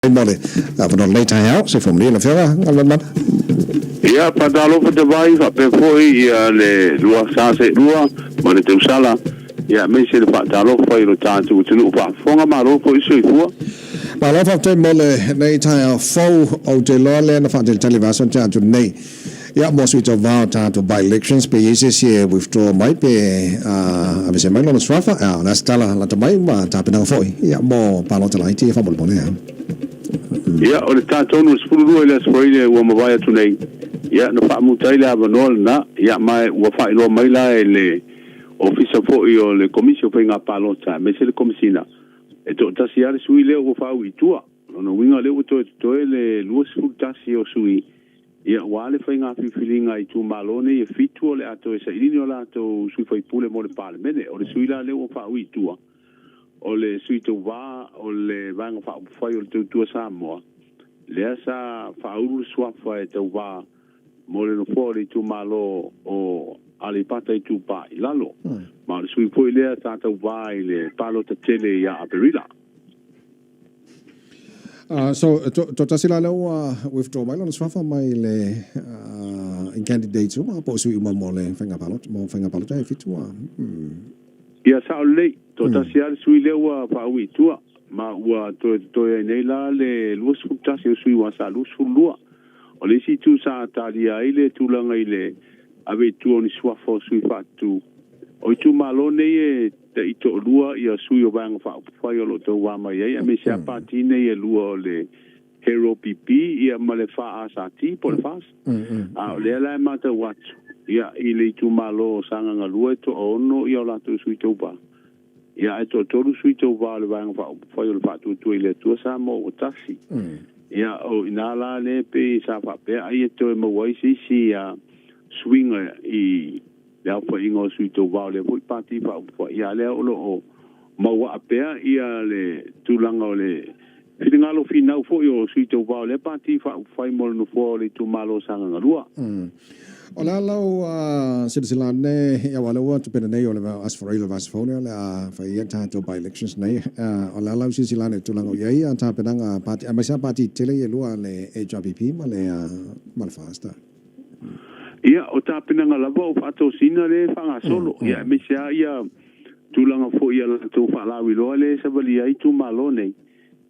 Mole, van later out, se from the Fera, Galumalemana. Ia padalo pa te vai fa pe foi ia le lua sa se lua ma le tau sala ia me se le padalo foi lo tantu tunu pa fonga malo foi sui fua Ma la fa te mole nei tai fo o te lole na fa te television tantu nei. Ja, mo sui to va tantu by elections pe yeses ye withdraw mai pe a se mai no swafa na stala la te mai ma ta pe na foi. Ja, mo pa lo te lai ti fa mo bone. ia o le tantu no spulu le foi le wa mavaya tunei ia no fa mutai le avanol na ia mai wa fa lo mai la le officer fo io le commission pe nga palota me se le komisina e to tasi ale sui le o fa uitua no winga le o to le luas tasi o sui ia wale fa nga filinga i tu malone e fitu le ato e sa ilino la to sui fa pule mo le parlemene o le sui la le o fa uitua o le sui to va o le vanga fa o le Samoa le sa fa ulu swafa e to va mo le no fori tu malo o ali pata i tu pa i lalo ma le sui foi le tata vai le palo te tele ya aperila So to tasila le withdraw mai lona swafa mai le in candidates ma po sui mo le fanga palo tai fitua ia sa le to tasila sui le wa pa wi tua ma wa to nei la le lu su tasi sui wa sa lu su lua o le si tu sa talia ile tu langa ile ave tu oni swafo sui fatu o tu malone e te ito lua ia sui o bang fa fa yo lo to wa mai e me sia patine e lua le hero pipi ia male fa asati por fas a le la mata wat ia ile tu malo sanga nga lua to ono ia la tu sui to ba ia to sui to ba le bang fa yo fa tu ile tu sa mo tasi ia o inala le pe sa fa pe ai to mo wai si a swinga i le fa ingo sui to va le poi pati fa ia le o lo mo wa pe ia le tulanga o le finalo final fo yo sui to va le pati fa mo no fo le tu malo sanga ngalua Ola lau citizenlande ya wala wa tu penane yo le as for real as phone la fa ia tanto by elections nei ola lau citizenlande tu lango ia ta penanga party amasa party tele ye lua le HRPP ma le malfasta ia o ta penanga lava o fato sina le fanga solo ia me sia ia tu langa fo ia tu fa la wi lo le sa bali ai tu malo nei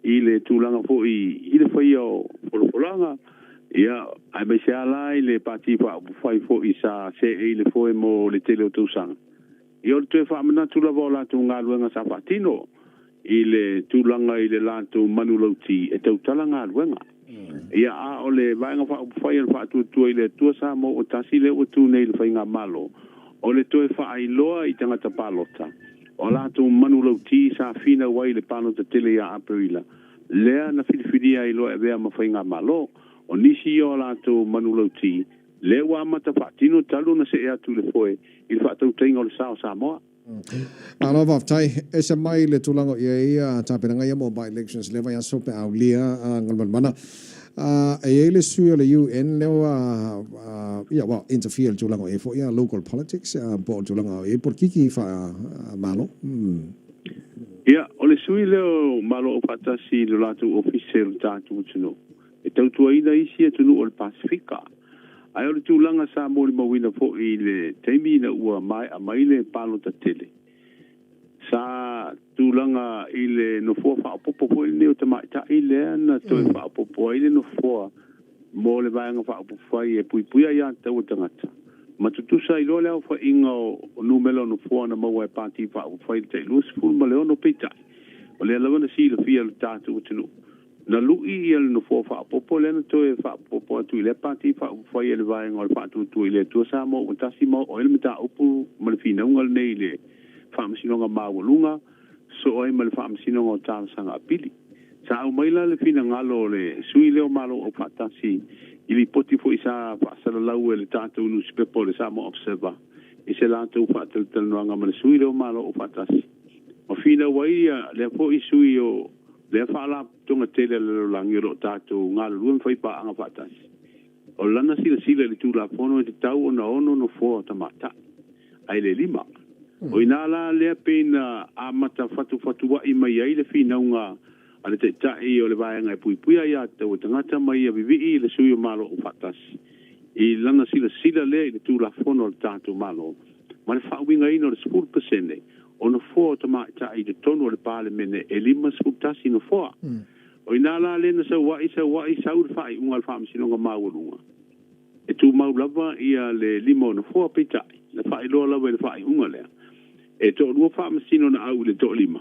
ile tu langa fo i le fa yo por langa ia ai me sia la le parti fa fo isa se ile fo mo le tele tu sang io te fa mana tu la vola tu nga luenga sa patino ile tu langa ile la tu manuloti e tu talanga luenga ia a ole vanga fa fa tu ile tu sa mo o tasile o tu nei le fa nga malo ole to fa ai loa i tanga tapalota o la tu manuloti sa fina wai le pano te tele ya aprila le na fidia i loa e vea ma fa nga malo o nisi o la tu manuloti le wa mata fatino talu na se e atu le foe il fa tu tengo le sao Samoa Alo va tai ese mai le tulango ia ta penanga ia mo by elections le vai aso pe aulia Galumalemana e le sui le UN le ia wa interfere tulango e fo ia local politics po tulango e por kiki fa malo ia o le sui le malo o patasi le latu official tatu tuno e tau tuaina isi e tunu o le Pasifika ai o le tūlanga sa mo le mawina fo i le teimi na ua mai a mai le palo ta tele sa tūlanga i le no fua wha popo po i neo te mai ta i le ana toi wha popo i le no fua mo le vaianga wha popo i e pui pui a ia tau tangata ma tutusa i lo leo wha inga o numelo no fua na maua e pati wha popo i te luas ful ma leo no peitai o le alawana si le fia le tātu utinu na lui il no fo fa popo le no to fa popo tu le parti fa fa ele vai ngol fa tu ile to sa mo o tasimo o ele meta upu mal fina ngol nei le fa msino nga mawulunga so o mal fa msino ngo tan sanga pili sa o mai la le fina ngalo le sui le o malo o fatasi ili poti fo isa fa sala lau le tatu no spepo le sa mo observa e se la tu fa tel no nga mal sui le o malo o fatasi o fina wai le fo isui o le fala tunga tele le langi ro tatu ngal luan fai pa anga fatas o lana sila le tu la fono te tau ona ono no fo tamata ai le lima o inala le pena a mata fatu wa i mai ai le fina unga ale te tai o le vaenga e puipuia ia te o tangata mai a vivi le sui o malo o fatasi I lana sila le I le tulafono o le tātou malo ma le whauinga ino le 10% o na fō ta mai tai le tono o le pāle mene e 5 no fōa o ina la lena sa wai sa ur whai unga le whaamisinonga maurunga e tu maulava ia le 5 no fōa pitai le whai loa lawa le whai unga lea e to rua whaamasino na au le to 5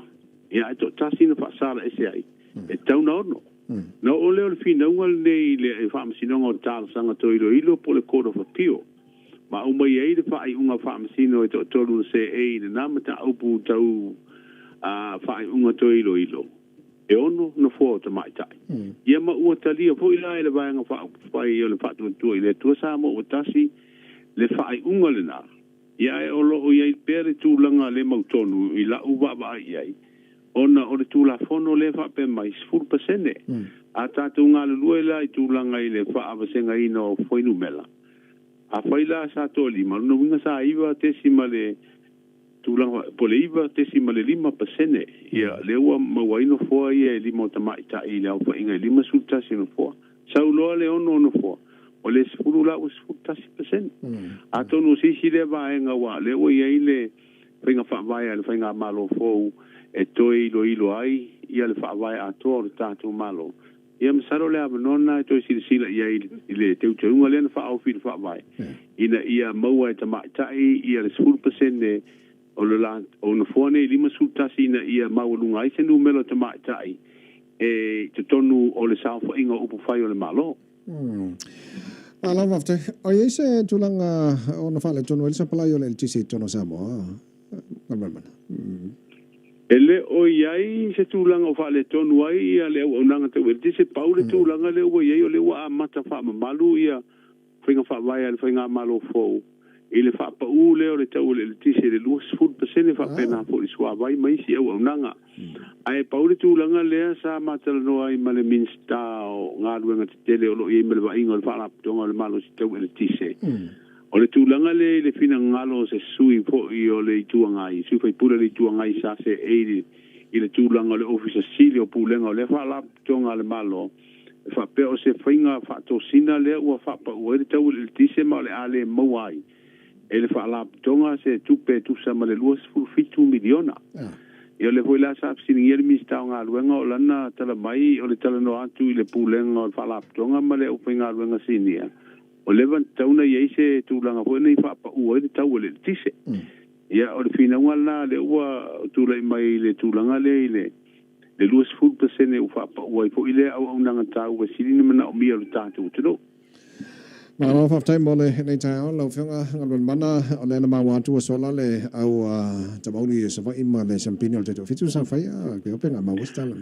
ia e to tasi na whaasara ese ai e tauna ono na o leo le fina unga nei le whaamasinonga o tāla sanga to ilo po le Court of Appeal ma o mai ai le whai unga whaamasino e to tolu se e le namata aupu tau whai unga to ilo e ono na fō ta mai tai ia ma ua talia po ila e le vaenga whai o le whatu tua I le tua Samoa o tasi le whai unga le nā ia e olo o iai pere tūlanga le mautonu I la uwa wa ai ona o le tūlafono le whape mai 10% a tātou ngā lulua la I tūlanga I le whaawasenga ina o whainu mela a whaila sa tōli maruna winga sa iwa tesima le tūlanga po le iwa tesima le 5% ia le ua mawaino fōa ia e 5 tamai ta I le au whainga 5 sultasi no fōa sauloa le ono no fōa o le 10 la o 10% a tonu sisi le vaenga wa le ua ia I le whainga whaavaya le whainga malo fōu e toi ilo ai ia le whaavaya atoa o le tātou malo ia masaro le amanona e toi sila ia I le teuteunga le na whaauwhi le whaavaya ina ia maua e tamai tai ia le 10% o le la o na fone 5 sultasi ina ia maulunga I se numero tamai tai e te tonu o le sao inga upu whai o le malo ala wafte o ia se tulanga o na whale tonu elisa palai o le LTC tono Samoa Galumalemana ele o iai se tulanga o whale tonu ai ia le o nanga te werte se paule tulanga le o iai o le wa amata wha malu ia whainga whaavaya le whainga malo fōu I le whaapa u leo le tau le tise le 10% whaapena po I suawai mai si au nanga ai paule tūlanga lea sa matala noa I male minsta o ngā ruenga te tele o lo I mele wa ingo le whaalaputonga le malo si tau le tise o le tūlanga le fina ngalo se sui po I o le ituangai sui fai pula le ituangai sa se eiri I le tūlanga le ofisa sili o pulenga o le whaalaputonga le malo whaapea o se whainga whaatosina lea ua whaapa ua le tau le tise ma le ale mauai ele whaalaputonga se tupe tusa ma le 2.5 miliona ia le foila sa siningia le mista o ngā luenga o lana tala mai o le tala no atu I le pulenga o le whaalaputonga ma le upe ngā luenga sinia o levan tauna iei se tūlanga po nei whaapa ua I tau le tise ia o le whinaunga la le ua tūlai mai le tūlanga le 2% e u whaapa ua I po I le au nanga tau wa sirina mana o mia o le tātou tino Malo whaftai mo le nei tai au lau whiunga Galumalemana o le na mawatu a sola le au tamauni e sa wai ma le champini o le teto fitu sa whai a ke ope ngā mawastala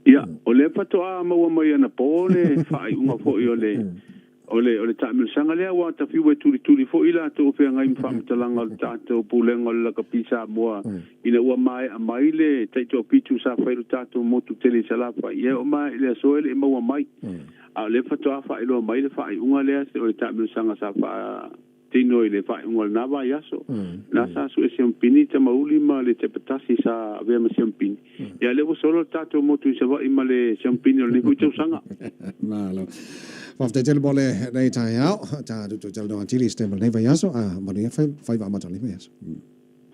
ia o le patoa maua mai ana po le whai unga fo I o le taimilisanga lea wa ta fiu e turi fo I la to ope ngai mwhamatalanga o le tātou pulenga o le laka pisa moa ina ua mai a mai le taito pitu sa whairu tātou motu tele salafa ia o mai le asoele e maua mai a le fatoa fa ilo mai le fa unga le se o le taimilisanga sa fa tino I le fa unga le nava yaso na sa su e siampini ta mauli ma le te patasi sa avea ma siampini ia le solo tātou motu I sa wa ima le siampini o le niku I tau sanga Malo Waftai tele mo le nei tai au ta tutu tele no antili stemel nei vai yaso a manu ia fai va mata nei vai yaso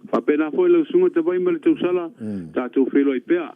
fa pena foi le sunga te vai ma le tau sala tātou whelo I pea